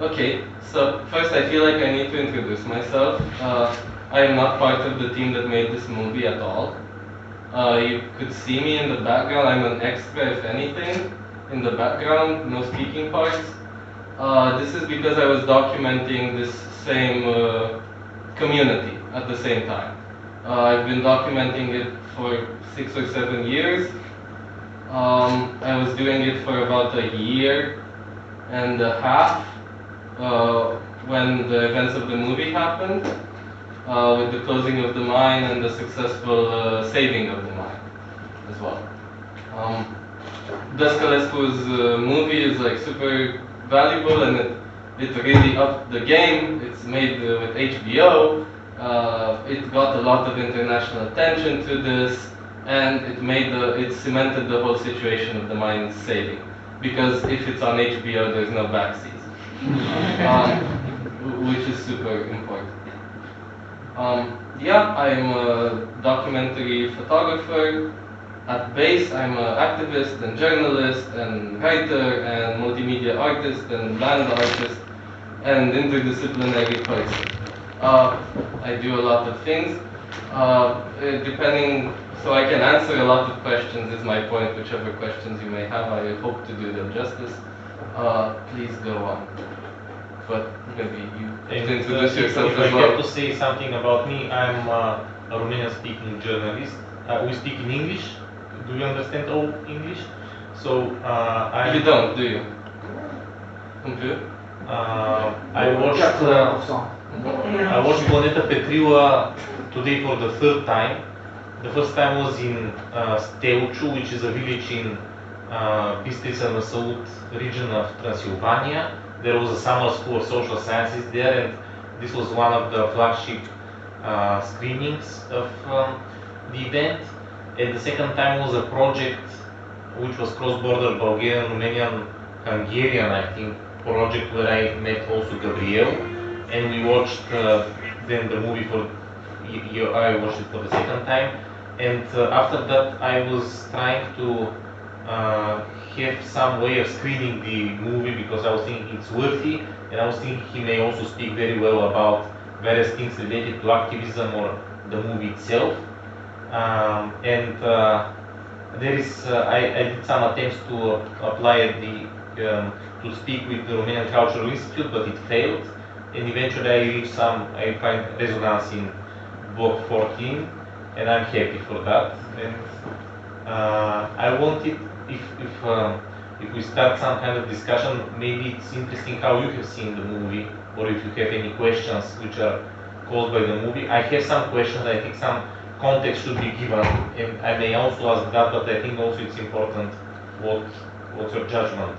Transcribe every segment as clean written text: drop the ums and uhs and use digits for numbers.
Okay, so first I feel like I need to introduce myself. I am not part of the team that made this movie at all. You could see me in the background. I'm an extra, if anything, in the background, no speaking parts. This is because I was documenting this same community at the same time. I've been documenting it for 6 or 7 years. I was doing it for about a year and a half when the events of the movie happened, with the closing of the mine and the successful saving of the mine as well. Dascalescu's movie is like super valuable, and it really upped the game. It's made with HBO. It got a lot of international attention to this, and it cemented the whole situation of the mine saving. Because if it's on HBO, there's no backseas, which is super important. Yeah, I'm a documentary photographer. At base, I'm an activist and journalist and writer and multimedia artist and band artist and interdisciplinary person. I do a lot of things, so I can answer a lot of questions is my point, whichever questions you may have. I hope to do them justice. Please go on. But maybe you can introduce yourself as well. If I have to say something about me, I'm a Romanian-speaking journalist. We speak in English. Do you understand all English? So you don't, do you? I watched Planeta Petrila today for the third time. The first time was in Steuciu, which is a village in Bistrița Năsăud region of Transylvania. There was a summer school of social sciences there, and this was one of the flagship screenings of the event. And the second time was a project which was cross-border Bulgarian, Romanian, Hungarian, I think, project where I met also Gabriel, and we watched then the movie I watched it for the second time, and after that I was trying to have some way of screening the movie because I was thinking it's worthy, and I was thinking he may also speak very well about various things related to activism or the movie itself. There is I did some attempts to apply at to speak with the Romanian Cultural Institute, but it failed, and eventually I find resonance in Bloc 14, and I'm happy for that. And I wanted, if we start some kind of discussion, maybe it's interesting how you have seen the movie, or if you have any questions which are caused by the movie. I have some questions. I think some context should be given, and I may also ask that, but I think also it's important what's your judgment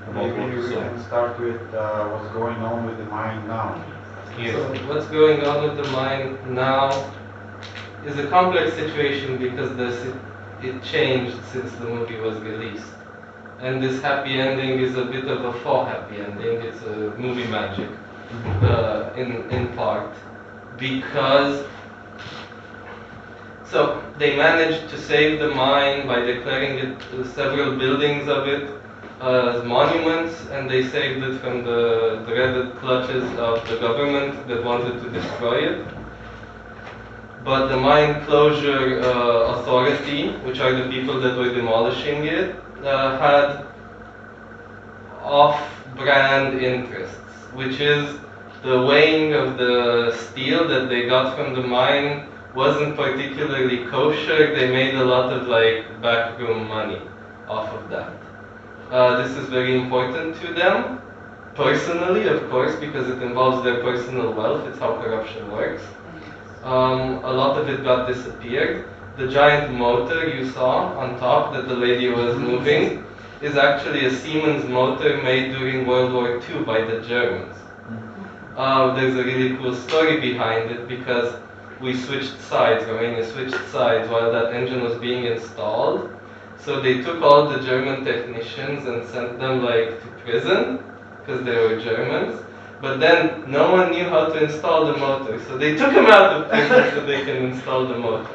about what you saw. Maybe we can start with what's going on with the mine now. Yes. So what's going on with the mine now is a complex situation because it changed since the movie was released. And this happy ending is a bit of a faux happy ending. It's a movie magic in part, because so they managed to save the mine by declaring it several buildings of it as monuments, and they saved it from the dreaded clutches of the government that wanted to destroy it. But the mine closure authority, which are the people that were demolishing it, had off-brand interests, which is the weighing of the steel that they got from the mine wasn't particularly kosher. They made a lot of backroom money off of that. This is very important to them, personally, of course, because it involves their personal wealth. It's how corruption works. A lot of it got disappeared. The giant motor you saw on top that the lady was moving is actually a Siemens motor made during World War II by the Germans. There's a really cool story behind it because we switched sides, Romania switched sides while that engine was being installed. So they took all the German technicians and sent them to prison because they were Germans. But then no one knew how to install the motor, so they took them out of prison so they can install the motor.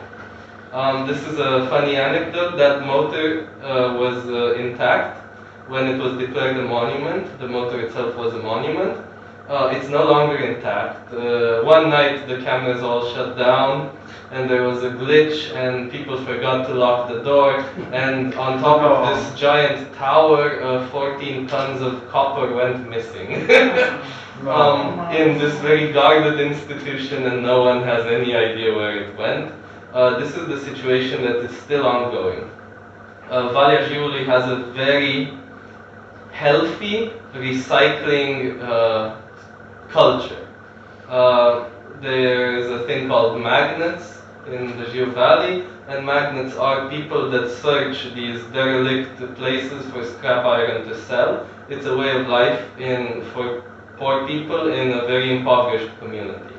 This is a funny anecdote. That motor was intact, when it was declared a monument. The motor itself was a monument. It's no longer intact. One night the cameras all shut down and there was a glitch and people forgot to lock the door, and on top of this giant tower, 14 tons of copper went missing. In this very guarded institution, and no one has any idea where it went. This is the situation that is still ongoing. Valea Jiului has a very healthy recycling culture. There is a thing called magnets in the Jiu Valley, and magnets are people that search these derelict places for scrap iron to sell. It's a way of life for poor people in a very impoverished community.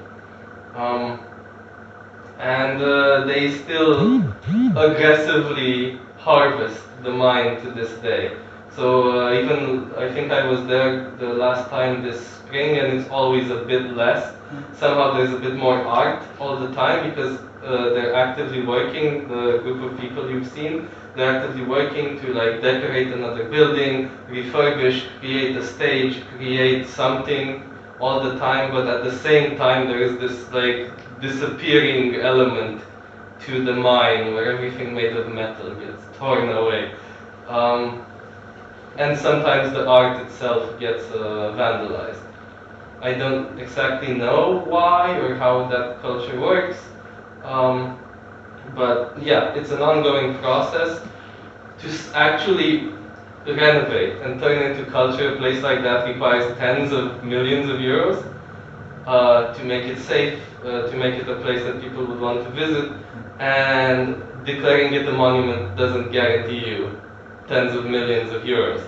They still aggressively harvest the mine to this day. So even, I think I was there the last time this spring, and it's always a bit less. Somehow there's a bit more art all the time, because they're actively working, the group of people you've seen, they're actively working to like decorate another building, refurbish, create a stage, create something all the time, but at the same time there is this like disappearing element to the mine where everything made of metal gets torn away. And sometimes the art itself gets vandalized. I don't exactly know why or how that culture works, but yeah, it's an ongoing process to actually renovate and turn into culture. A place like that requires tens of millions of euros to make it safe, to make it a place that people would want to visit, and declaring it a monument doesn't guarantee you tens of millions of euros,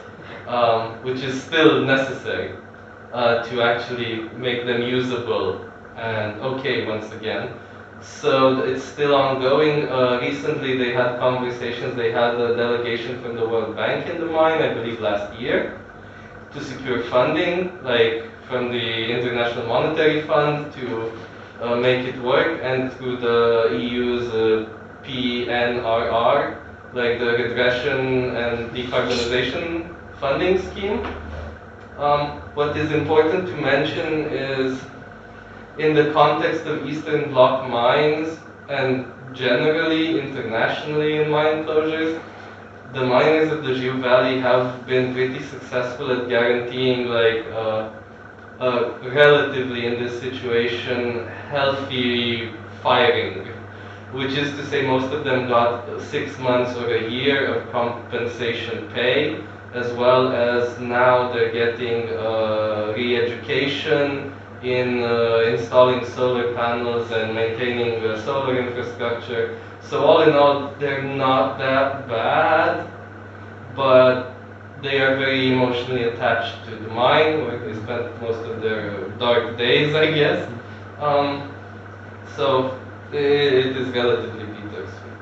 which is still necessary to actually make them usable and okay once again. So it's still ongoing. Recently they had conversations, they had a delegation from the World Bank in the mine, I believe last year, to secure funding, like from the International Monetary Fund to make it work, and through the EU's PNRR, like the Regression and Decarbonization Funding Scheme. What is important to mention is, in the context of Eastern Bloc mines, and generally internationally in mine closures, the miners of the Jiu Valley have been pretty successful at guaranteeing like relatively, in this situation, healthy firing, which is to say most of them got 6 months or a year of compensation pay, as well as now they're getting re-education in installing solar panels and maintaining solar infrastructure. So all in all, they're not that bad, but they are very emotionally attached to the mine, where they spent most of their dark days, I guess. So it is relatively bittersweet.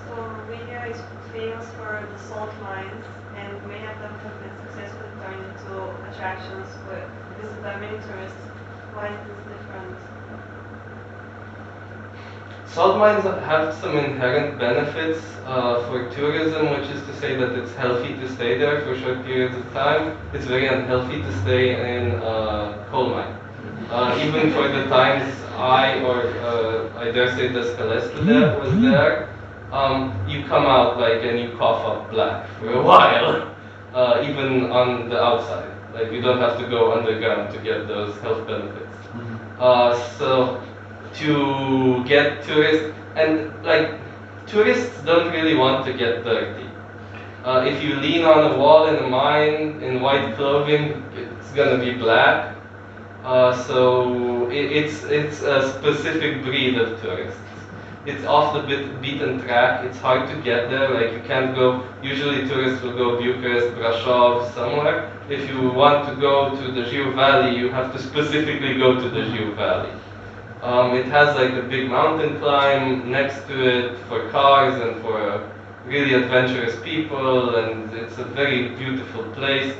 So Romania is famous for the salt mines, and many of them have been successfully turned into attractions visited by many tourists. Why is this different? Salt mines have some inherent benefits for tourism, which is to say that it's healthy to stay there for short periods of time. It's very unhealthy to stay in a coal mine. Even for the times I dare say Dascalescu was there, you come out like and you cough up black for a while, even on the outside. Like you don't have to go underground to get those health benefits. So to get tourists, and like tourists don't really want to get dirty. If you lean on a wall in a mine in white clothing, it's gonna be black. So it's a specific breed of tourists. It's off the beaten track. It's hard to get there. Like you can't go. Usually tourists will go Bucharest, Brașov, somewhere. If you want to go to the Jiu Valley, you have to specifically go to the Jiu Valley. It has like a big mountain climb next to it for cars and for really adventurous people, and it's a very beautiful place.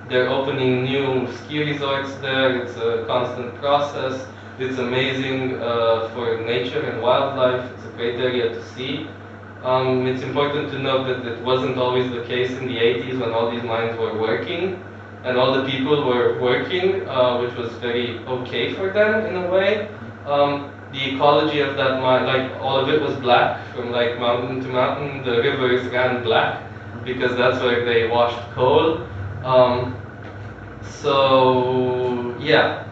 They're opening new ski resorts there. It's a constant process. It's amazing for nature and wildlife. It's a great area to see. It's important to note that it wasn't always the case in the 80s when all these mines were working and all the people were working, which was very okay for them in a way. The ecology of that mine, like all of it was black from like mountain to mountain. The rivers ran black because that's where they washed coal. So yeah,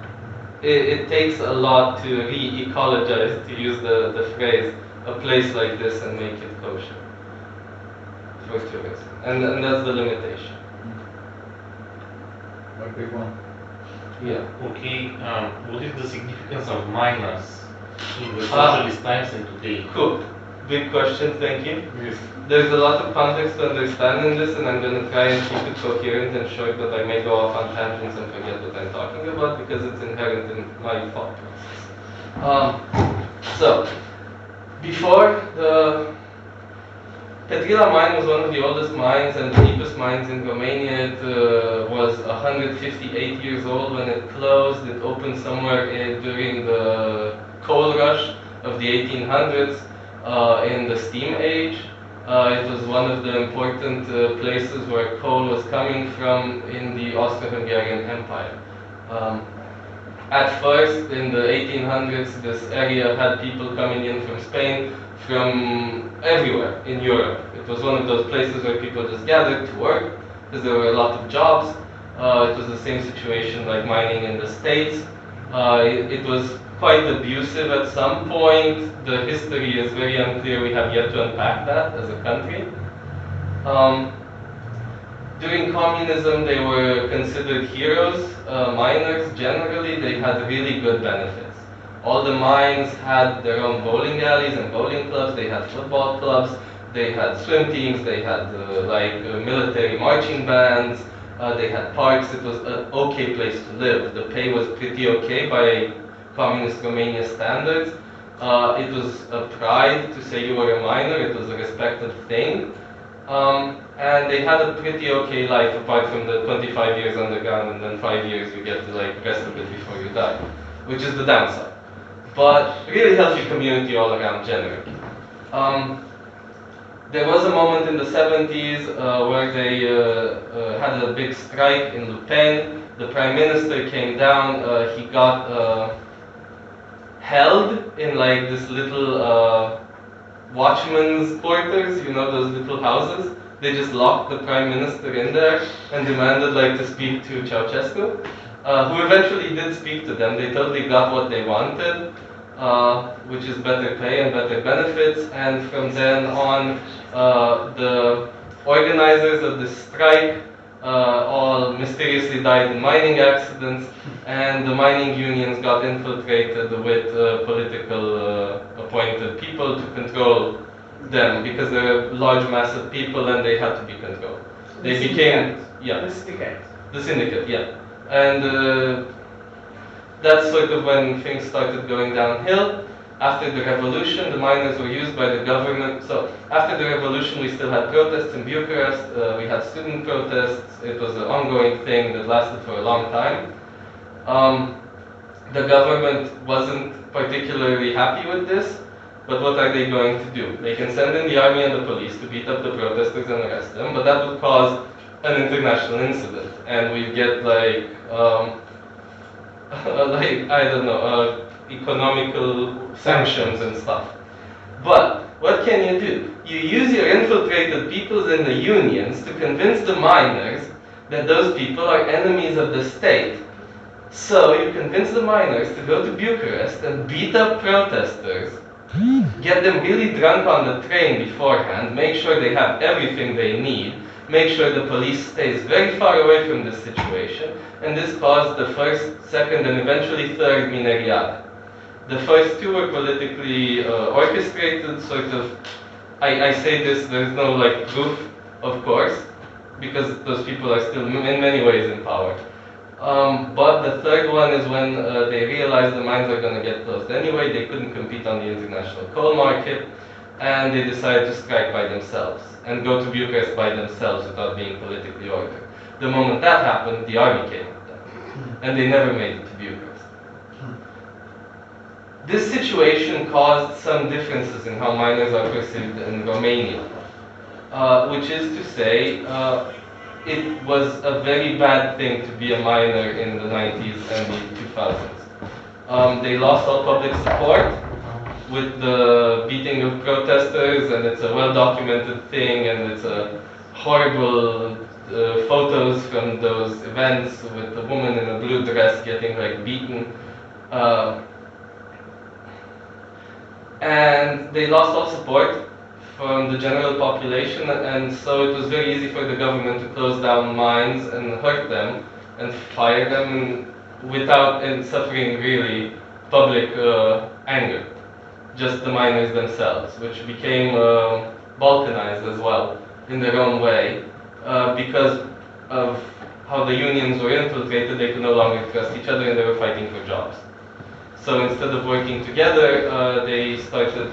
it takes a lot to re-ecologize, to use the phrase, a place like this and make it kosher for tourism. And that's the limitation. A big one. Yeah. Okay, what is the significance of miners in the socialist times and today? Cool. Big question, thank you. Yes. There's a lot of context to understand in this, and I'm going to try and keep it coherent and short, but I may go off on tangents and forget what I'm talking about because it's inherent in my thought process. So, before, the Petrila mine was one of the oldest mines and the deepest mines in Romania. It was 158 years old when it closed. It opened somewhere during the coal rush of the 1800s in the steam age. It was one of the important places where coal was coming from in the Austro-Hungarian Empire. At first, in the 1800s, this area had people coming in from Spain, from everywhere in Europe. It was one of those places where people just gathered to work because there were a lot of jobs. It was the same situation like mining in the States. It was quite abusive at some point. The history is very unclear. We have yet to unpack that as a country. During communism, they were considered heroes. Miners, generally, they had really good benefits. All the mines had their own bowling alleys and bowling clubs. They had football clubs. They had swim teams. They had military marching bands. They had parks. It was an okay place to live. The pay was pretty okay by communist Romania standards. It was a pride to say you were a miner. It was a respected thing. And they had a pretty okay life apart from the 25 years underground and then 5 years you get to like rest a bit before you die, which is the downside. But really healthy community all around generally. There was a moment in the 70s where they had a big strike in Le Pen. The prime minister came down. He got held in like this little watchman's quarters, you know, those little houses. They just locked the prime minister in there and demanded like to speak to Ceausescu, who eventually did speak to them. They totally got what they wanted, which is better pay and better benefits. And from then on, the organizers of the strike all mysteriously died in mining accidents, and the mining unions got infiltrated with political appointed people to control them because they're a large mass of people and they had to be controlled. They became, yeah. The syndicate. The syndicate, yeah. And that's sort of when things started going downhill. After the revolution, the miners were used by the government. So after the revolution, we still had protests in Bucharest. We had student protests. It was an ongoing thing that lasted for a long time. The government wasn't particularly happy with this, but what are they going to do? They can send in the army and the police to beat up the protesters and arrest them, but that would cause an international incident, and we get like, I don't know, economical sanctions and stuff. But what can you do? You use your infiltrated peoples in the unions to convince the miners that those people are enemies of the state. So you convince the miners to go to Bucharest and beat up protesters, get them really drunk on the train beforehand, make sure they have everything they need, make sure the police stays very far away from this situation, and this caused the first, second, and eventually third Mineriadas. The first two were politically orchestrated, sort of, I say this, there's no like proof, of course, because those people are still in many ways in power. But the third one is when they realized the mines are going to get closed anyway, they couldn't compete on the international coal market, and they decided to strike by themselves and go to Bucharest by themselves without being politically ordered. The moment that happened, the army came with them, and they never made it to Bucharest. This situation caused some differences in how minors are perceived in Romania, which is to say, it was a very bad thing to be a minor in the 90s and the 2000s. They lost all public support with the beating of protesters, and it's a well-documented thing, and it's a horrible photos from those events with the woman in a blue dress getting like beaten. And they lost all support from the general population, and so it was very easy for the government to close down mines and hurt them and fire them without suffering really public anger, just the miners themselves, which became balkanized as well in their own way because of how the unions were infiltrated. They could no longer trust each other and they were fighting for jobs. So instead of working together, they started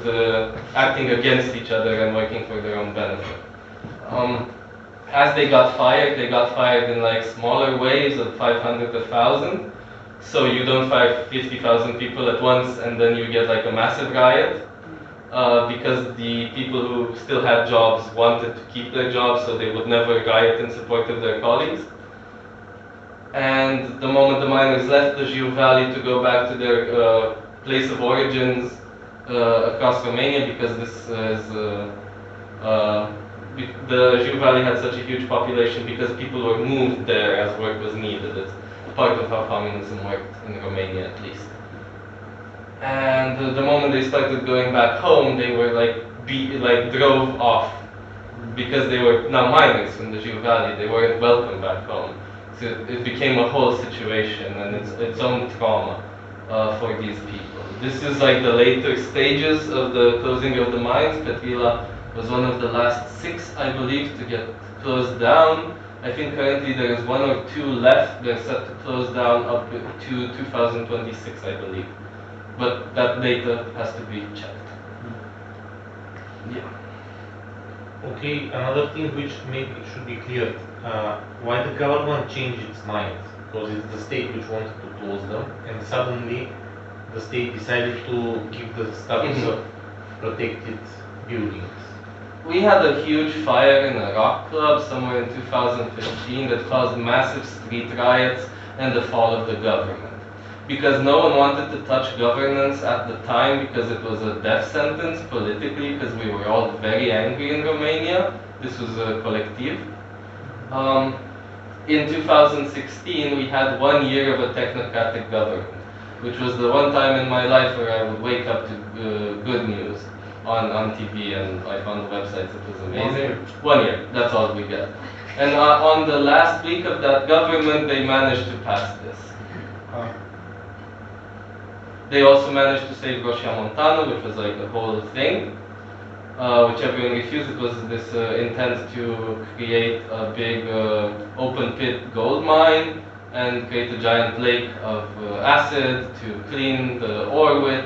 acting against each other and working for their own benefit. As they got fired in like smaller waves of 500 to 1,000. So you don't fire 50,000 people at once and then you get like a massive riot. Because the people who still had jobs wanted to keep their jobs, so they would never riot in support of their colleagues. And the moment the miners left the Jiu Valley to go back to their place of origins across Romania, because this is the Jiu Valley had such a huge population because people were moved there as work was needed. It's part of how communism worked in Romania, at least. And the moment they started going back home, they were drove off because they were now miners from the Jiu Valley. They weren't welcome back home. So it became a whole situation and its own trauma for these people. This is like the later stages of the closing of the mines. Petrila was one of the last 6, I believe, to get closed down. I think currently there is 1 or 2 left. They're set to close down up to 2026, I believe. But that data has to be checked. Yeah. Okay, another thing which maybe it should be clear, why the government changed its mind, because it's the state which wanted to close them, and suddenly the state decided to give the status of protected buildings. We had a huge fire in a rock club somewhere in 2015 that caused massive street riots and the fall of the government. Because no one wanted to touch governance at the time because it was a death sentence politically, because we were all very angry in Romania. This was a collective. In 2016, we had 1 year of a technocratic government, which was the one time in my life where I would wake up to good news on TV, and I found the websites. It was amazing. 1 year, that's all we got. And on the last week of that government, they managed to pass this. They also managed to save Roșia, which was like a whole thing, which everyone refused. It was this intent to create a big open pit gold mine and create a giant lake of acid to clean the ore with.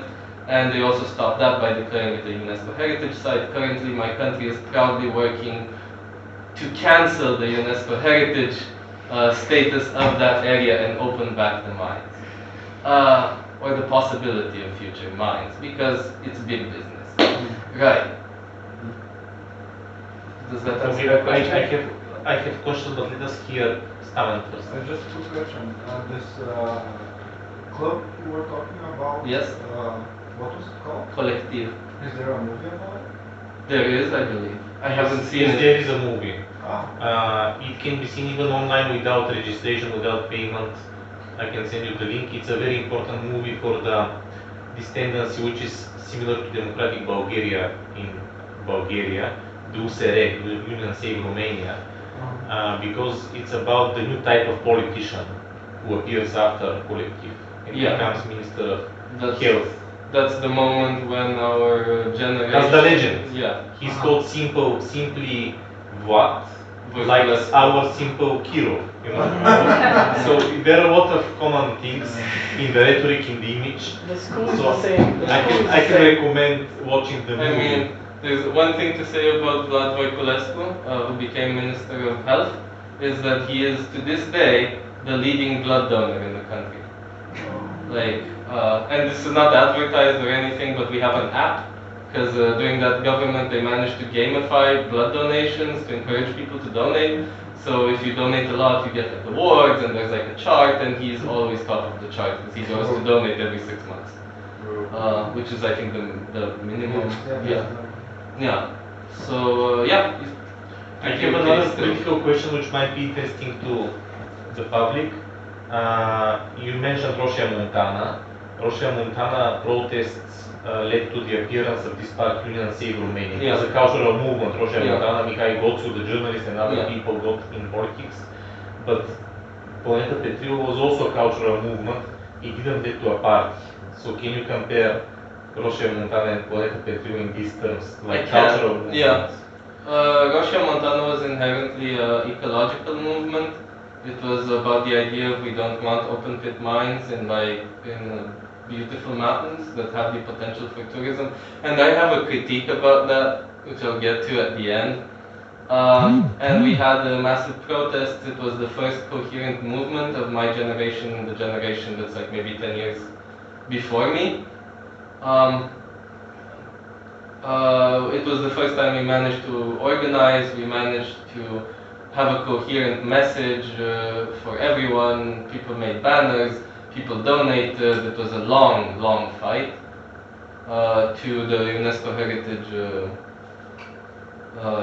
And they also stopped that by declaring it a UNESCO heritage site. Currently, my country is proudly working to cancel the UNESCO heritage status of that area and open back the mines. Or the possibility of future mines, because it's big business. Right. Does that answer your question? I have questions, but let us hear Stamen first. Just a quick question. This club you were talking about, Yes. What was it called? Collective. Is there a movie about it? There is, I believe. I haven't seen Yes, it. there is a movie. Ah. It can be seen even online without registration, without payment. I can send you the link. It's a very important movie for this tendency, which is similar to democratic Bulgaria in Bulgaria, the USR, Union Save Romania, because it's about the new type of politician who appears after collective and becomes Minister of Health. That's the moment when our generation... That's the legend. Yeah. He's called simply Vlad, like our simple Kirov, you know. So there are a lot of common things in the rhetoric, in the image. The school is So the same. I can recommend watching the movie. I mean, there's one thing to say about Vladimir Dascalescu, who became Minister of Health, is that he is, to this day, the leading blood donor in the country. Like, and this is not advertised or anything, but we have an app, because during that government they managed to gamify blood donations to encourage people to donate. So if you donate a lot, you get like awards, and there's like a chart, and he's always top of the chart because he goes to donate every 6 months, which is I think the minimum. Yeah, yeah. So yeah. I have another political question which might be interesting to the public. You mentioned Roșia Montana. Roșia Montana protests led to the appearance of this park, Union Save Romania. It was a cultural movement, Roșia Montana. Mihai Goțu, the journalist, and other people got in politics. But Planeta Petrila was also a cultural movement. It didn't lead to a party. So can you compare Roșia Montana and Planeta Petrila in these terms, like cultural movements? Yeah. Roșia Montana was inherently an ecological movement. It was about the idea of we don't want open pit mines in beautiful mountains that have the potential for tourism. And I have a critique about that, which I'll get to at the end. And we had massive protests. It was the first coherent movement of my generation and the generation that's like maybe 10 years before me. It was the first time we managed to organize, we managed to have a coherent message for everyone. People made banners, people donated. It was a long, long fight to the UNESCO heritage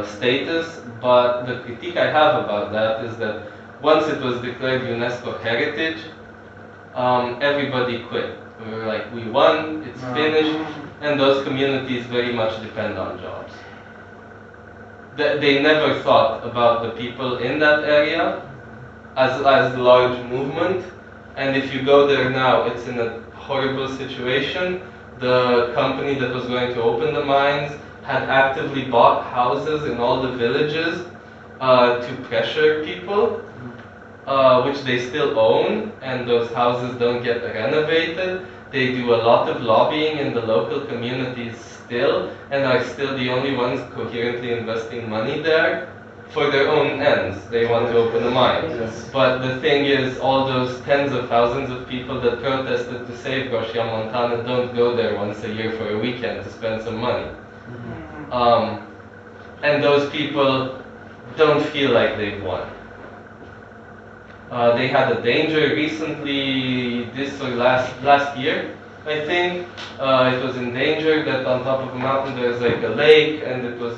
status. But the critique I have about that is that once it was declared UNESCO heritage, everybody quit. We were like, we won, it's finished, and those communities very much depend on jobs. They never thought about the people in that area as a large movement, and if you go there now, it's in a horrible situation. The company that was going to open the mines had actively bought houses in all the villages to pressure people, which they still own, and those houses don't get renovated. They do a lot of lobbying in the local communities still, and are still the only ones coherently investing money there for their own ends. They want to open a mine. Yes. But the thing is, all those tens of thousands of people that protested to save Roșia Montana don't go there once a year for a weekend to spend some money. And those people don't feel like they've won. They had a danger recently, this or last year, I think. It was in danger that on top of a mountain there's like a lake, and it was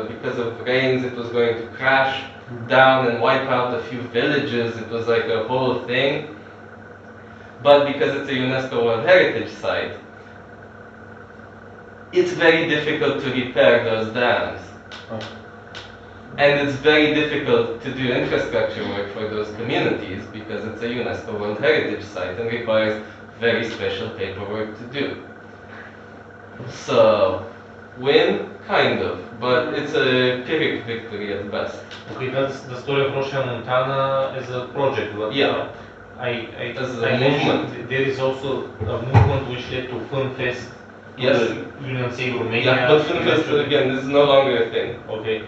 because of rains it was going to crash down and wipe out a few villages. It was like a whole thing. But because it's a UNESCO World Heritage Site, it's very difficult to repair those dams. And it's very difficult to do infrastructure work for those communities because it's a UNESCO World Heritage Site and requires very special paperwork to do. So, win, kind of, but it's a Pyrrhic victory at best. Okay, that's the story of Roșia Montana as a project. But Yeah. As a movement. There is also a movement which led to FilmFest. Yes. Union Save Romania. Yeah, but FilmFest, again, this is no longer a thing. Okay.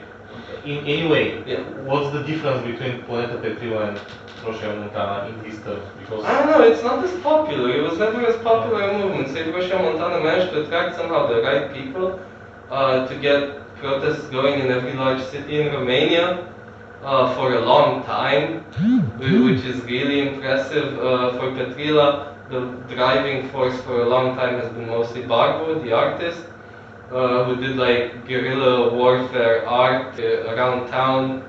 Anyway, Yeah. what's the difference between Planeta Petrila and Roșia Montana in these terms? Because I don't know, it's not as popular. It was never as popular a movement. Say Roșia Montana managed to attract somehow the right people to get protests going in every large city in Romania for a long time, which is really impressive. For Petrila, the driving force for a long time has been mostly Barbu, the artist, who did like guerrilla warfare art around town,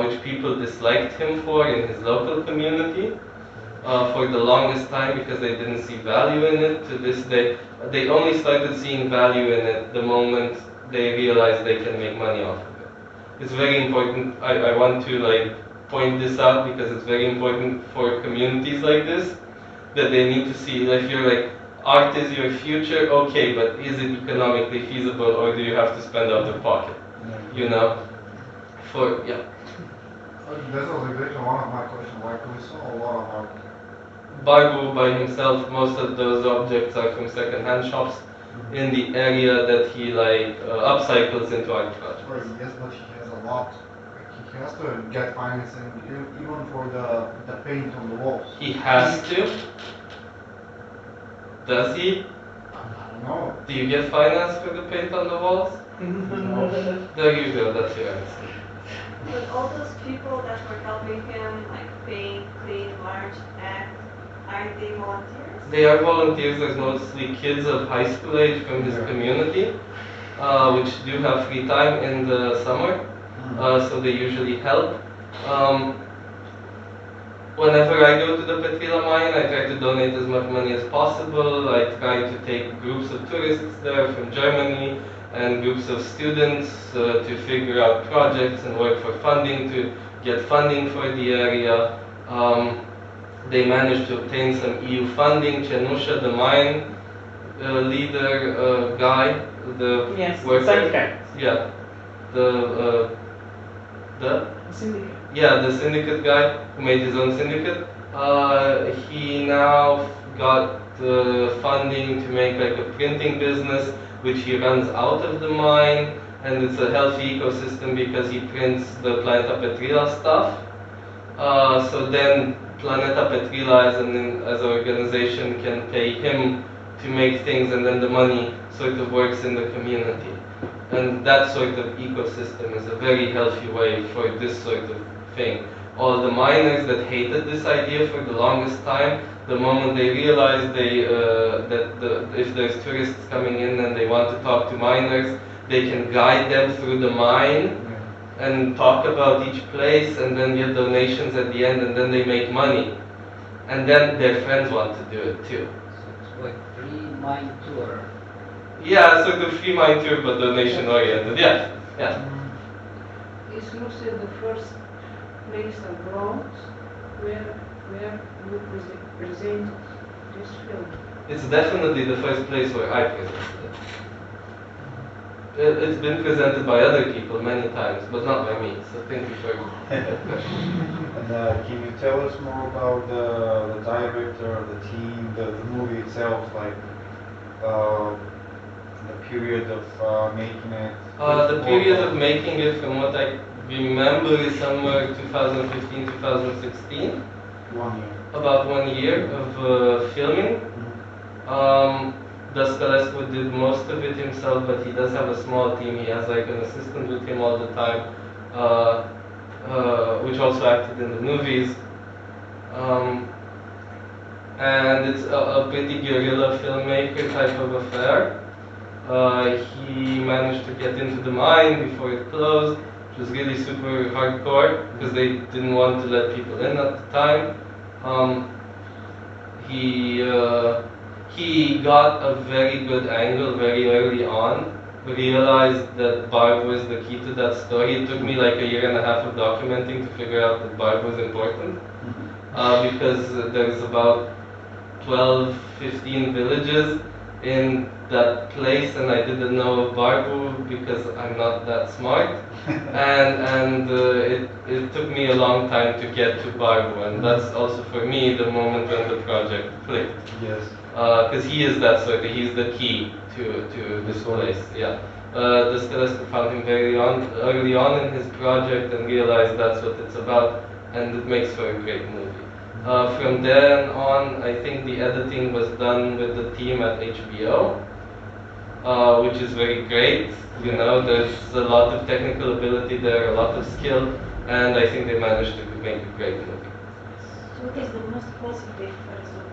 which people disliked him for in his local community for the longest time because they didn't see value in it. To this day, they only started seeing value in it the moment they realized they can make money off of it. It's very important. I want to like point this out because it's very important for communities like this that they need to see if you're like, art is your future, okay, but is it economically feasible or do you have to spend out of pocket? You know? This was exactly one of my questions, like we saw a lot of art. Barbu by himself, most of those objects are from second-hand shops in the area that he like upcycles into art projects. Right, yes, but he has a lot. Like, he has to get financing even for the paint on the walls. He has to. Does he? No. Do you get finance for the paint on the walls? No. There you go, that's your answer. But all those people that were helping him, like paint, clean, march, act, are they volunteers? They are volunteers. There's mostly kids of high school age from his community, which do have free time in the summer, so they usually help. Whenever I go to the Petrila mine, I try to donate as much money as possible. I try to take groups of tourists there from Germany and groups of students to figure out projects and work for funding, to get funding for the area. They managed to obtain some EU funding. Cenusha, the mine leader guy, the Yes, worker. syndicate. Yeah, the Syndicate. yeah, the syndicate guy who made his own syndicate. He now got funding to make like a printing business, which he runs out of the mine, and it's a healthy ecosystem because he prints the Planeta Petrila stuff. So then Planeta Petrila as an organization can pay him to make things, and then the money sort of works in the community. And that sort of ecosystem is a very healthy way for this sort of thing. All the miners that hated this idea for the longest time, the moment they realized if there's tourists coming in and they want to talk to miners, they can guide them through the mine and talk about each place and then get donations at the end, and then they make money. And then their friends want to do it too. So it's like free mine tour. Yeah, sort of free mine tour but donation oriented. Yeah, yeah. Is Rousse the first place abroad where you present this film? It's definitely the first place where I presented it. It's been presented by other people many times, but not by me, so thank you for that question. And can you tell us more about the director, the team, the movie itself, like the period of making it? The period of making it, from what I remember, is somewhere 2015, 2016. 1 year. About 1 year of filming. Dascalescu did most of it himself, but he does have a small team. He has like an assistant with him all the time, which also acted in the movies. And it's a pretty guerrilla filmmaker type of affair. He managed to get into the mine before it closed, which was really super hardcore because they didn't want to let people in at the time. He got a very good angle very early on. Realized that Barb was the key to that story. It took me like a year and a half of documenting to figure out that Barb was important, because there's about 12, 15 villages in that place, and I didn't know of Barbu because I'm not that smart. and it took me a long time to get to Barbu, and that's also for me the moment when the project clicked. Yes. Because he is that sort of, he's the key to this place. Yeah. Dascalescu found him very early on in his project and realized that's what it's about, and it makes for a great movie. From then on, I think the editing was done with the team at HBO, which is very great. You know, there's a lot of technical ability there, a lot of skill, and I think they managed to make a great movie. What is the most positive result?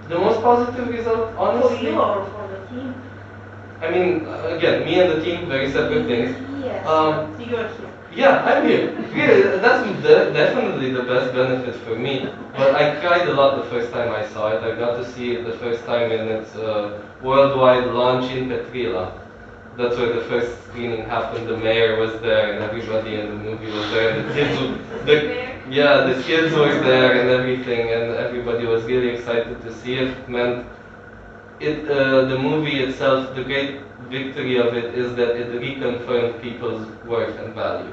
The most positive result, honestly, For you or for the team? I mean, again, me and the team, very separate things. Yes, you are here. Yeah, I'm here. Really, that's definitely the best benefit for me. But I cried a lot the first time I saw it. I got to see it the first time in its worldwide launch in Petrila. That's where the first screening happened. The mayor was there, and everybody in the movie was there. And the kids, the kids were there, and everything, and everybody was really excited to see it. It meant it. The movie itself, the great victory of it is that it reconfirmed people's worth and value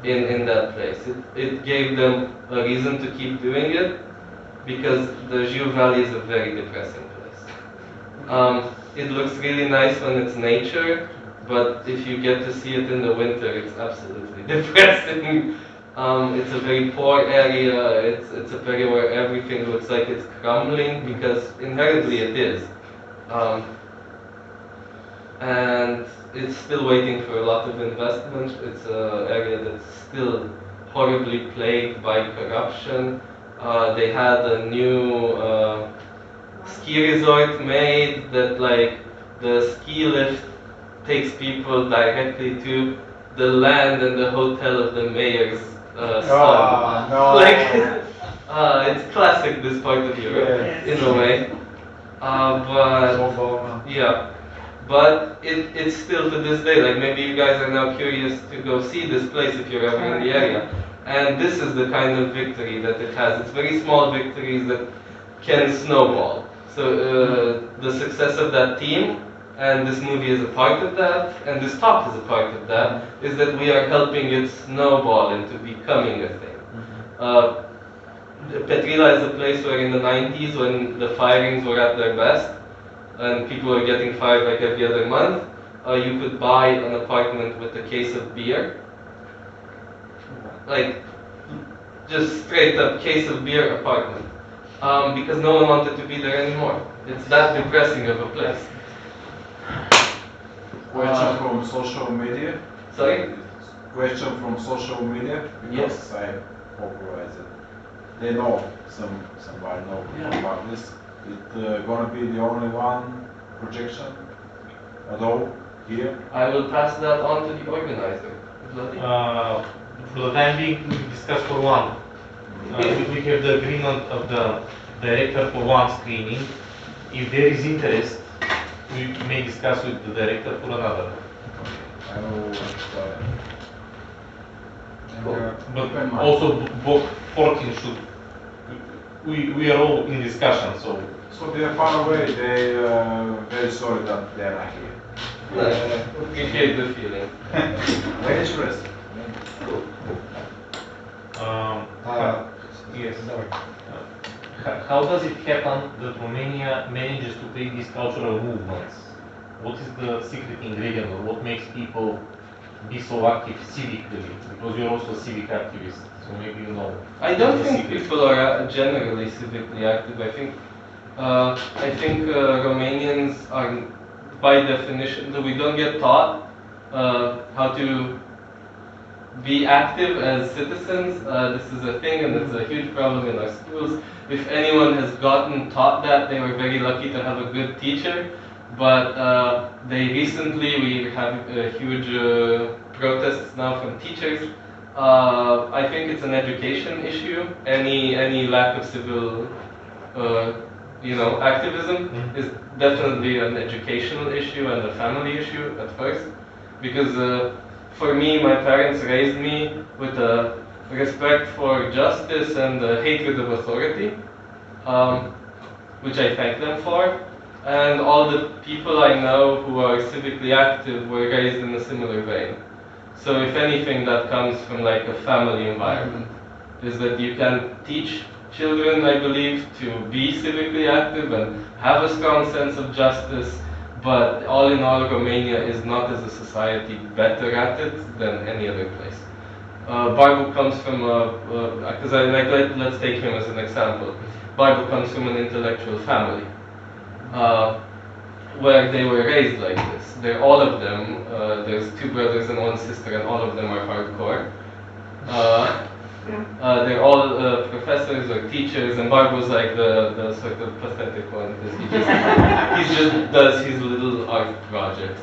in that place. It gave them a reason to keep doing it, because the Jiu Valley is a very depressing place. It looks really nice when it's nature, but if you get to see it in the winter, it's absolutely depressing. It's a very poor area. It's a area where everything looks like it's crumbling because inherently it is. And it's still waiting for a lot of investment. It's an area that's still horribly plagued by corruption. They had a new ski resort made that like the ski lift takes people directly to the land and the hotel of the mayor's son. No. Like, it's classic this part of Europe in a way. But yeah, but it's still to this day, like maybe you guys are now curious to go see this place if you're ever in the area. And this is the kind of victory that it has. It's very small victories that can snowball. So the success of that team, and this movie is a part of that, and this talk is a part of that, is that we are helping it snowball into becoming a thing. Petrila is a place where in the 90s, when the firings were at their best, and people were getting fired like every other month, you could buy an apartment with a case of beer. Like, just straight up case of beer apartment. Because no one wanted to be there anymore. It's that depressing of a place. Question from social media? Sorry? Question from social media? Because Yes. I popularized it. They know, somebody know about this. It gonna be the only one projection at all here? I will pass that on to the organizer. Vladimir. For the time being, we discuss for one. We have the agreement of the director for one screening. If there is interest, we may discuss with the director for another. I will But also Bloc 14 should. We are all in discussion, so. So they are far away. They very sorry that they are not here. Appreciate the feeling. Very interesting. Yes. How does it happen that Romania manages to create these cultural movements? What is the secret ingredient, or what makes people be so active civically? Because you're also a civic activist, so maybe you know. I don't the think secret. people are generally civically active. I think Romanians are, by definition, we don't get taught how to be active as citizens. This is a thing, and it's a huge problem in our schools. If anyone has gotten taught that, they were very lucky to have a good teacher. But we have huge protests now from teachers. I think it's an education issue. Any lack of civil, activism is definitely an educational issue and a family issue at first, because for me, my parents raised me with a respect for justice and a hatred of authority, which I thank them for. And all the people I know who are civically active were raised in a similar vein. So if anything, that comes from like a family environment, is that you can teach children, I believe, to be civically active and have a strong sense of justice. But all in all, Romania is not as a society better at it than any other place. Barbu comes from let's take him as an example. Barbu comes from an intellectual family, where they were raised like this. They're all of them. There's 2 brothers and 1 sister, and all of them are hardcore. They're all professors or teachers, and Barbu's like the sort of pathetic one because he just does his little art projects.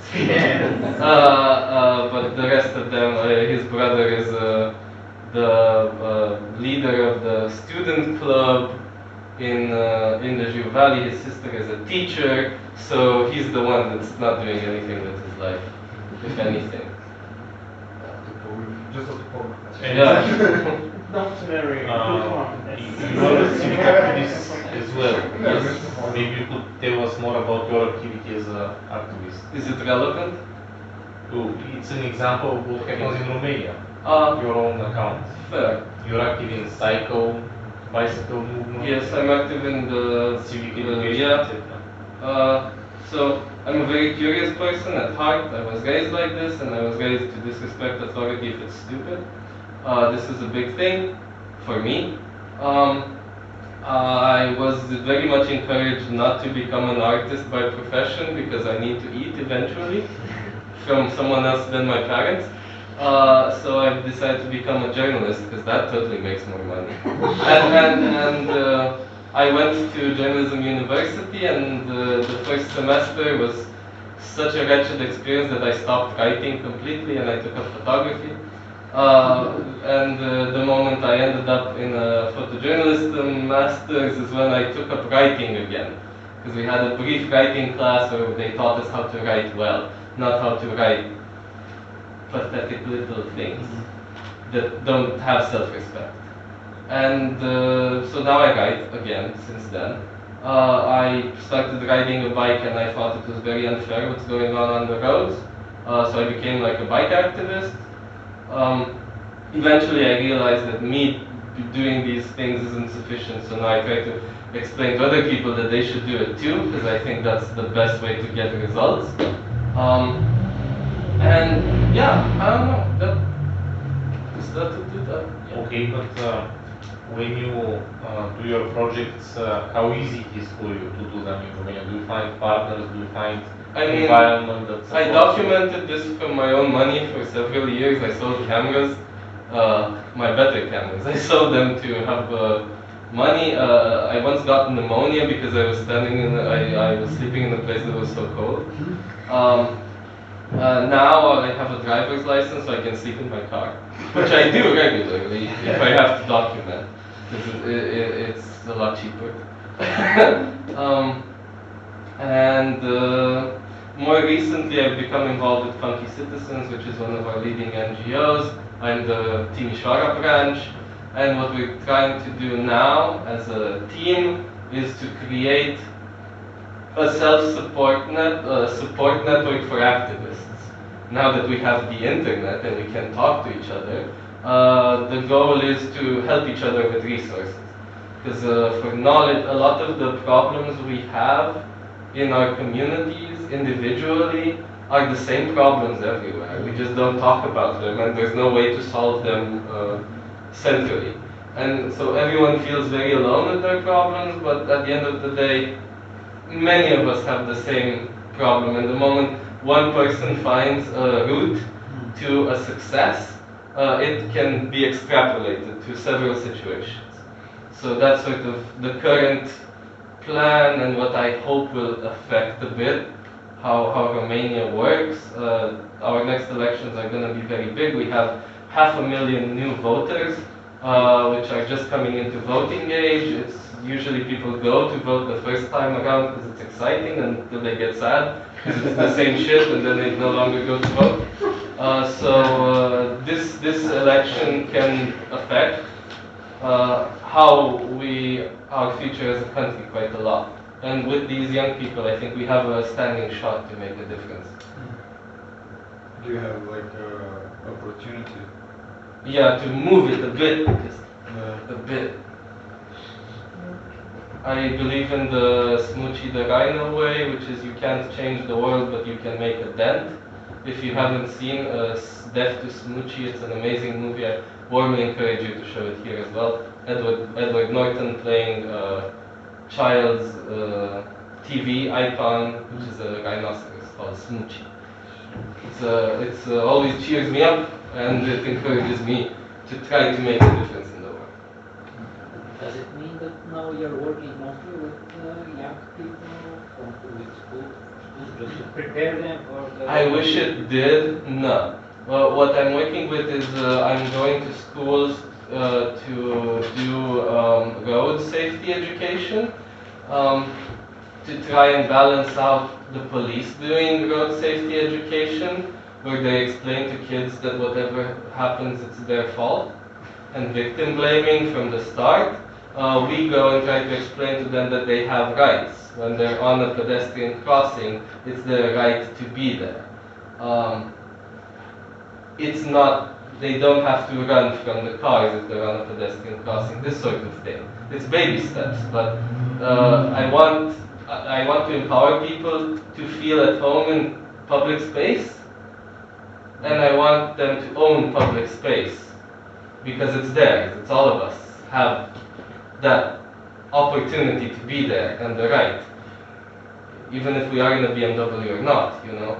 But the rest of them, his brother is the leader of the student club in the Jiu Valley. His sister is a teacher, so he's the one that's not doing anything with his life, if anything. Just a diploma. Yeah. Doctrinary. You are a civic activist as well. Yes. Maybe you could tell us more about your activity as an activist. Is it relevant? It's an example of what happens in Romania. Your own account. Fair. You're active in bicycle movement. Yes, I'm active in the Civic education, yeah. etc. So I'm a very curious person at heart. I was raised like this, and I was raised to disrespect authority if it's stupid. This is a big thing for me. I was very much encouraged not to become an artist by profession because I need to eat eventually from someone else than my parents. So I decided to become a journalist because that totally makes more money. and I went to journalism university, and the first semester was such a wretched experience that I stopped writing completely and I took up photography. The moment I ended up in a photojournalism master's is when I took up writing again. Because we had a brief writing class where they taught us how to write well, not how to write pathetic little things that don't have self-respect. And so now I write again since then. I started riding a bike and I thought it was very unfair what's going on the roads. So I became like a bike activist. Eventually I realized that me doing these things isn't sufficient, so now I try to explain to other people that they should do it too, because I think that's the best way to get results. And yeah, I don't know, that started to do that. Yeah. Okay, but when you do your projects, how easy it is for you to do them in Romania? Do you find partners? Do you find environment that supports I documented this from my own money for several years. I sold cameras, my better cameras. I sold them to have money. I once got pneumonia because I was standing in. I was sleeping in a place that was so cold. Now I have a driver's license, so I can sleep in my car, which I do regularly if I have to document, because it's a lot cheaper. More recently, I've become involved with Funky Citizens, which is one of our leading NGOs. I'm the Timișoara branch, and what we're trying to do now as a team is to create a self-support support network for activists. Now that we have the internet and we can talk to each other, the goal is to help each other with resources. Because for knowledge, a lot of the problems we have in our communities individually are the same problems everywhere. We just don't talk about them, and there's no way to solve them centrally. And so everyone feels very alone with their problems, but at the end of the day, many of us have the same problem. And the moment one person finds a route to a success, it can be extrapolated to several situations. So that's sort of the current plan, and what I hope will affect a bit how Romania works. Our next elections are going to be very big. We have 500,000 new voters, which are just coming into voting age. It's usually people go to vote the first time around because it's exciting until they get sad because it's the same shit, and then they no longer go to vote. This election can affect our future as a country quite a lot. And with these young people, I think we have a standing shot to make a difference. Do you have like opportunity? Yeah, to move it a bit, just a bit. I believe in the Smuci the Rhino way, which is you can't change the world, but you can make a dent. If you haven't seen Death to Smuci, it's an amazing movie. I warmly encourage you to show it here as well. Edward Norton playing child's TV icon, which is a rhinoceros called Smuci. It always cheers me up, and it encourages me to try to make a difference in the world. Does it mean that now you're working mostly with young people, with schools, just to prepare them for the... I wish it did. No. Well, what I'm working with is I'm going to schools to do road safety education, to try and balance out the police doing road safety education, where they explain to kids that whatever happens, it's their fault, and victim blaming from the start. We go and try to explain to them that they have rights. When they're on a pedestrian crossing, it's their right to be there. It's not, they don't have to run from the cars if they're on a pedestrian crossing, this sort of thing. It's baby steps, but I want to empower people to feel at home in public space, and I want them to own public space. because it's theirs. It's all of us have that opportunity to be there and the right, even if we are in a BMW or not, you know.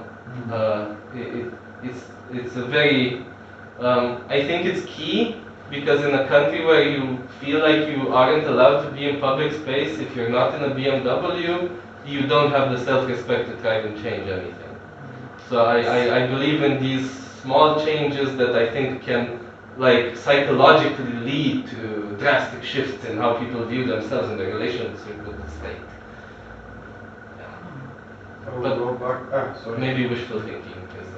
It's a very, I think it's key, because in a country where you feel like you aren't allowed to be in public space, if you're not in a BMW, you don't have the self-respect to try to change anything. So I believe in these small changes that I think can, like, psychologically lead to drastic shifts in how people view themselves and their relationship with the state. So But we'll go back, sorry. maybe wishful thinking is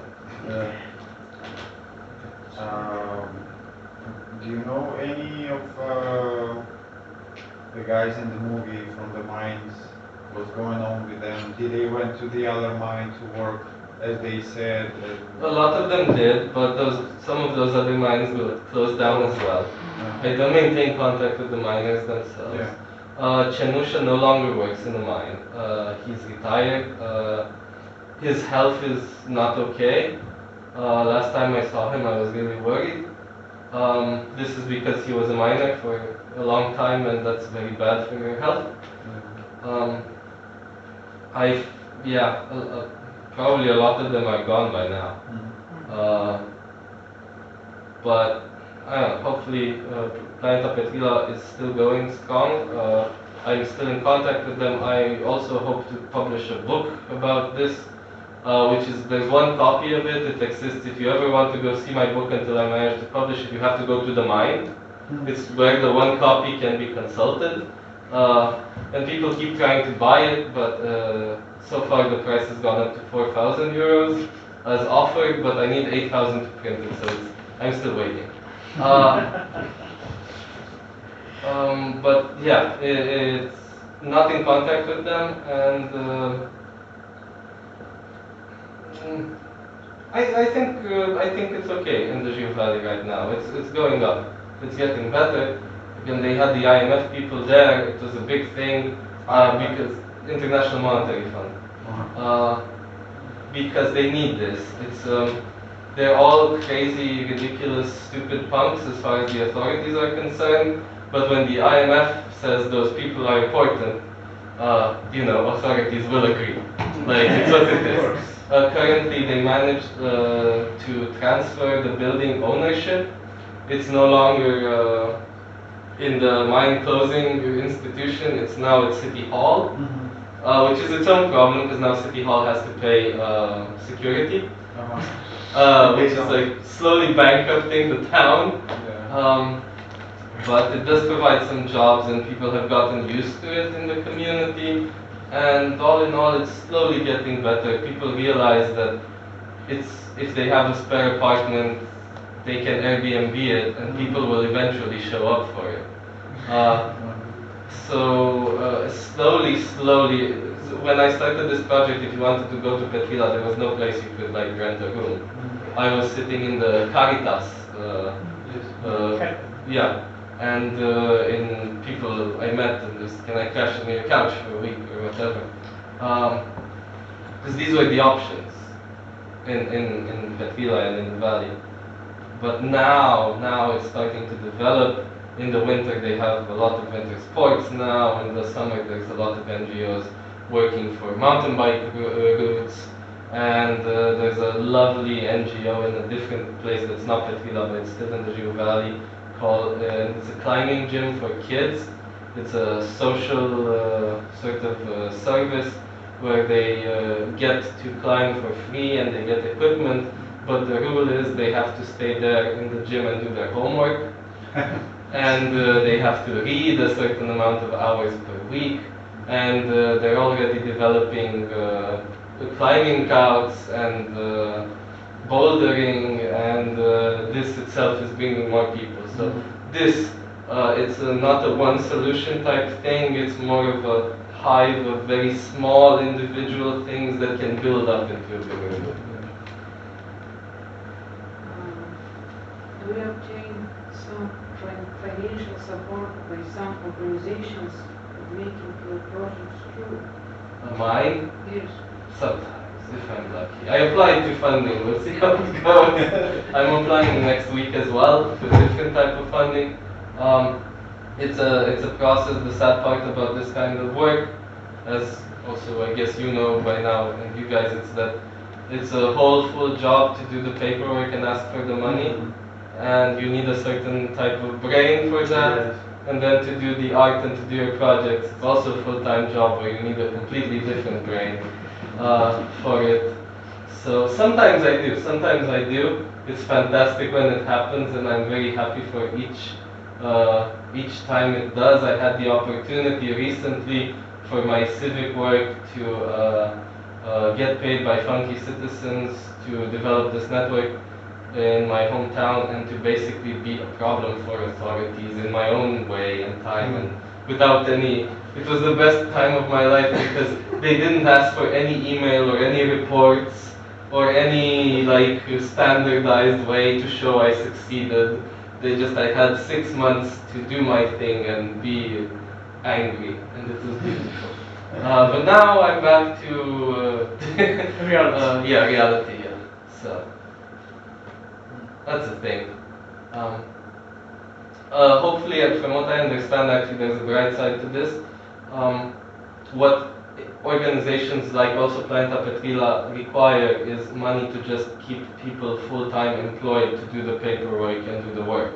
Do you know any of the guys in the movie from the mines? What's going on with them? Did they went to the other mine to work, as they said? a lot of them did, but some of those other mines will close down as well. I don't maintain contact with the miners themselves. Yeah. Chenusha no longer works in the mine. He's retired. His health is not okay. Last time I saw him, I was really worried. This is because he was a miner for a long time, and that's very bad for your health. Probably a lot of them are gone by now. But I don't know, hopefully Planeta Petrila is still going strong. I'm still in contact with them. I also hope to publish a book about this, there's one copy of it. It exists. If you ever want to go see my book until I manage to publish it, you have to go to the mine. It's where the one copy can be consulted. And people keep trying to buy it, but so far the price has gone up to 4,000 euros as offered, but I need 8,000 to print it, so I'm still waiting. But yeah, it's not in contact with them, and I think it's okay in the Jiu Valley right now. It's going up. It's getting better. When they had the IMF people there, it was a big thing because International Monetary Fund, because they need this. They're all crazy, ridiculous, stupid punks as far as the authorities are concerned. But when the IMF says those people are important, authorities will agree. Like, it's what it is. Currently, they managed to transfer the building ownership. It's no longer in the mine closing institution. It's now at City Hall, which is its own problem because now City Hall has to pay security, which is like slowly bankrupting the town. But it does provide some jobs, and people have gotten used to it in the community. And all in all, it's slowly getting better. People realize that if they have a spare apartment, they can Airbnb it, and people will eventually show up for it. Slowly, when I started this project, if you wanted to go to Petrila, there was no place you could rent a room. I was sitting in the Caritas, and in people I met, and just, can I crash on your couch for a week or whatever? Because these were the options in Petrila and in the valley. But now it's starting to develop. In the winter they have a lot of winter sports now. In the summer there's a lot of NGOs working for mountain bike routes. And there's a lovely NGO in a different place that's not Petrila, but it's still in the Jiu Valley, called, it's a climbing gym for kids. It's a social sort of service where they get to climb for free and they get equipment. But the rule is they have to stay there in the gym and do their homework. And they have to read a certain amount of hours per week. And they're already developing climbing routes and bouldering, and this itself is bringing more people. So this, it's not a one solution type thing, it's more of a hive of very small individual things that can build up into a bigger movement. Do we obtain some financial support by some organizations making your projects through? Mine? Yes. Sometimes. if I'm lucky. I applied to funding, we'll see how it goes. I'm applying next week as well for different type of funding. It's a process. The sad part about this kind of work, as also I guess you know by now, and you guys, it's that it's a whole full job to do the paperwork and ask for the money, and you need a certain type of brain for that. And then to do the art and to do your projects, it's also a full-time job where you need a completely different brain for it. So sometimes I do. It's fantastic when it happens, and I'm very happy for each time it does. I had the opportunity recently for my civic work to get paid by funky citizens to develop this network in my hometown and to basically be a problem for authorities in my own way and time and without any. It was the best time of my life because they didn't ask for any email or any reports or any like standardized way to show I succeeded. I had 6 months to do my thing and be angry, and it was beautiful. But now I'm back to reality. Reality. So that's the thing. Hopefully, from what I understand, actually there's a bright side to this. What organizations like also Planeta Petrila require is money to just keep people full-time employed to do the paperwork and do the work.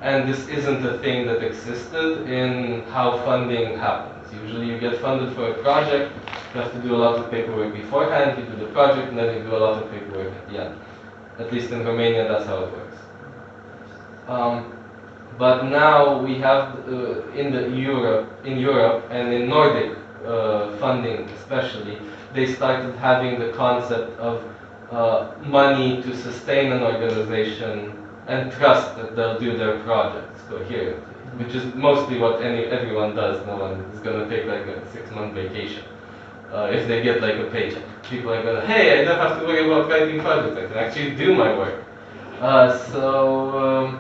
And this isn't a thing that existed in how funding happens. Usually you get funded for a project, you have to do a lot of paperwork beforehand, you do the project, and then you do a lot of paperwork at the end. At least in Romania, that's how it works. But now we have in Europe and in Nordic funding especially, they started having the concept of money to sustain an organization and trust that they'll do their projects coherently, which is mostly what everyone does. No one is going to take like a 6-month vacation if they get like a paycheck. People are going to, hey, I don't have to worry about writing projects, I can actually do my work. So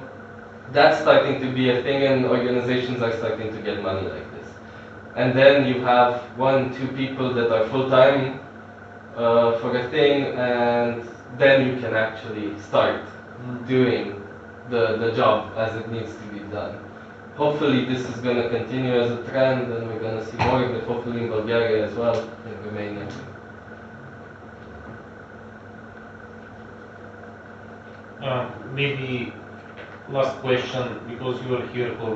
that's starting to be a thing, and organizations are starting to get money like this. And then you have 1-2 people that are full-time for a thing, and then you can actually start doing the job as it needs to be done. Hopefully this is going to continue as a trend, and we're going to see more of it, hopefully in Bulgaria as well, in Romania. Maybe last question, because you are here for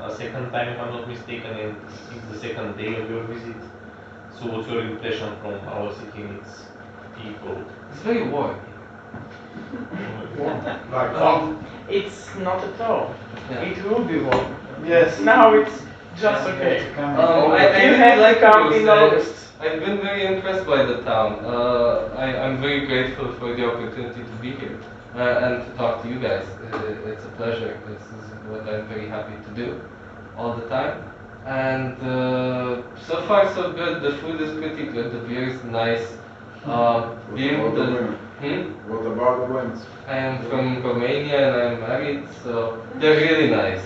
a second time, if I'm not mistaken, and it's the second day of your visit. So what's your impression from our city and its people? It's very warm. It's not at all. Yeah. It will be warm. Yes. Now it's just okay. I You really have to like come in Rousse. August. I've been very impressed by the town. I'm very grateful for the opportunity to be here and to talk to you guys. It's a pleasure. This is what I'm very happy to do all the time. And so far so good. The food is pretty good. The beer is nice. What about the women? I am from Romania and I'm married, so they're really nice.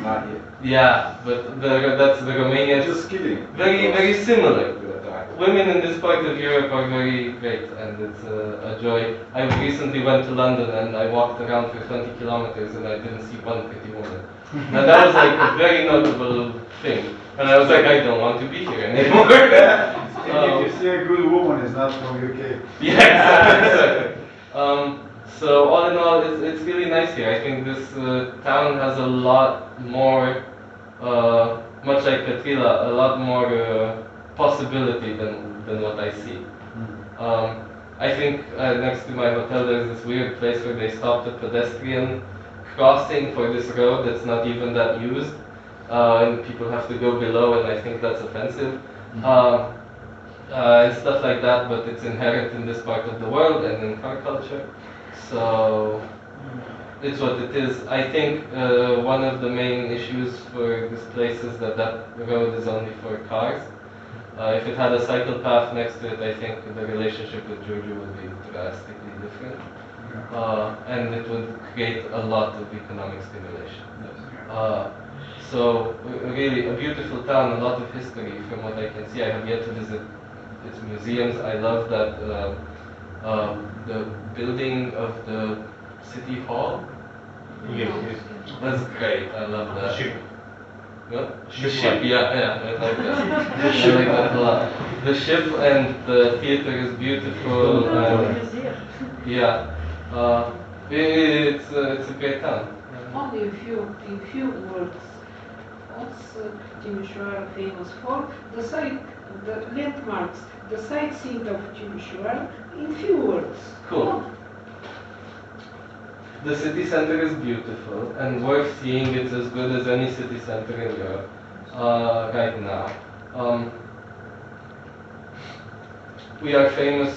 Not yet. Yeah, but that's the Romanian. Just kidding. Very, very similar. Good attack. Women in this part of Europe are very great, and it's a joy. I recently went to London and I walked around for 20 kilometers and I didn't see one pretty woman. And that was like a very notable thing. And I was like, I don't want to be here anymore. If you see a good woman, it's not from UK. Yeah, exactly. So all in all, it's really nice here. I think this town has a lot more, much like Petrila, a lot more possibility than what I see. I think next to my hotel there's this weird place where they stopped a pedestrian crossing for this road that's not even that used, and people have to go below, and I think that's offensive. And stuff like that, but it's inherent in this part of the world and in car culture. So it's what it is. I think one of the main issues for this place is that road is only for cars. If it had a cycle path next to it, I think the relationship with Georgia would be drastically different. And it would create a lot of economic stimulation. So really a beautiful town, a lot of history from what I can see. I have yet to visit its museums. I love that the building of the city hall Yes. was great. I love that. Ship. What? The Ship ship, light. yeah, I like that. I like that a lot. The ship and the theater is beautiful. Yeah, it's a great town. Only in few words. What's Timișoara famous for? The landmarks, the sightseeing of Timișoara in few words. Cool. The city center is beautiful and worth seeing. It's as good as any city center in Europe right now. We are famous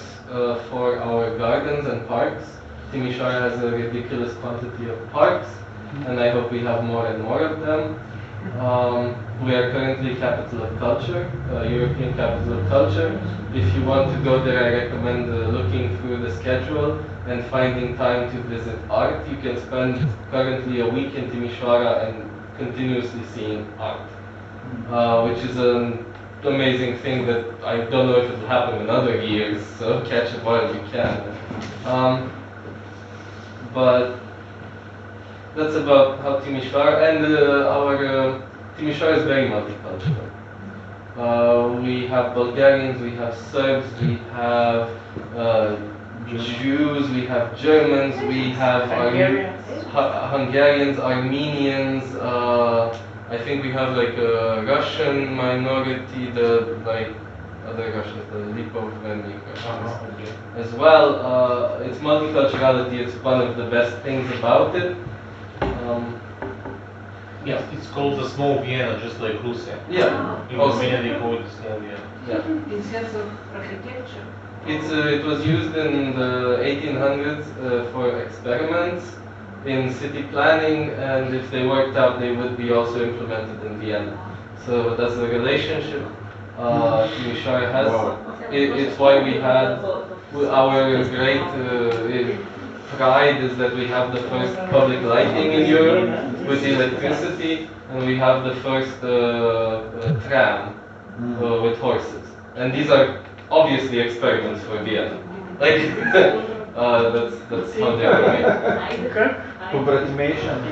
for our gardens and parks. Timișoara has a ridiculous quantity of parks, and I hope we have more and more of them. We are currently capital of culture, European capital of culture. If you want to go there, I recommend looking through the schedule and finding time to visit art. You can spend currently a week in Timișoara and continuously seeing art, which is an amazing thing that I don't know if it will happen in other years, so catch it while you can. But that's about how Timișoara, and our Timișoara is very multicultural. We have Bulgarians, we have Serbs, we have Jews, we have Germans, we have Hungarians, Armenians. I think we have like a Russian minority, the like other Russians, the Lipovani Russians as well. It's multiculturality. It's one of the best things about it. Yes, it's called the small Vienna, just like Rousse. Yeah. In Also, Romania they call it the small Vienna. yeah. In sense of architecture. It was used in the 1800s for experiments in city planning, and if they worked out, they would be also implemented in Vienna. So that's the relationship Timișoara has. It's why we had our great pride is that we have the first public lighting in Europe with electricity, and we have the first tram with horses. And these are obviously experiments for Vienna. Like that's how they were made. Okay. Congratulations.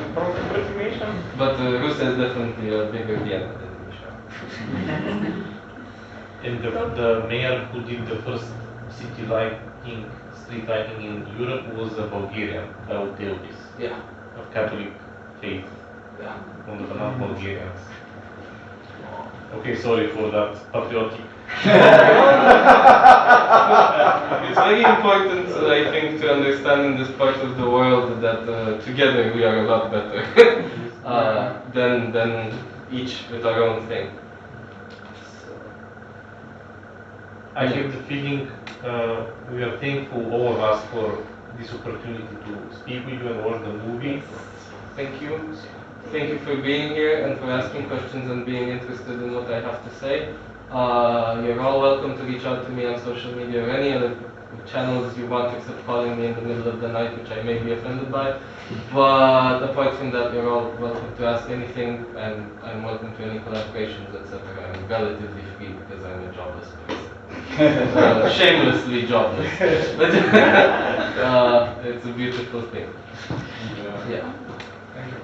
But Rousse is definitely a bigger Vienna than Timișoara. And the mayor who did the first city lighting, street lighting in Europe was a Bulgarian, Teodis, Yeah. of Catholic faith, Yeah. from the non-Bulgarians. Okay, sorry for that patriotic. It's very important, I think, to understand in this part of the world that together we are a lot better than each with our own thing. I have the feeling we are thankful, all of us, for this opportunity to speak with you and watch the movie. Thank you. Thank you for being here and for asking questions and being interested in what I have to say. You're all welcome to reach out to me on social media or any other channels you want, except calling me in the middle of the night, which I may be offended by. But apart from that, you're all welcome to ask anything, and I'm welcome to any collaborations, etc. I'm relatively free because I'm a jobless person. Shamelessly jobless. But it's a beautiful thing. Yeah. Thank you.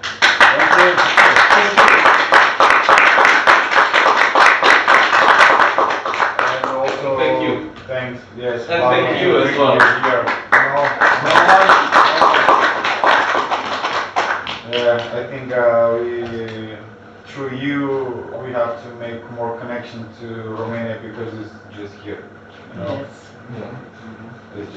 And also, Thank you. Thanks, yes. And thank you as well. I think through you, we have to make more connection to Romania because it's just here. You know? Yes. Yeah. It's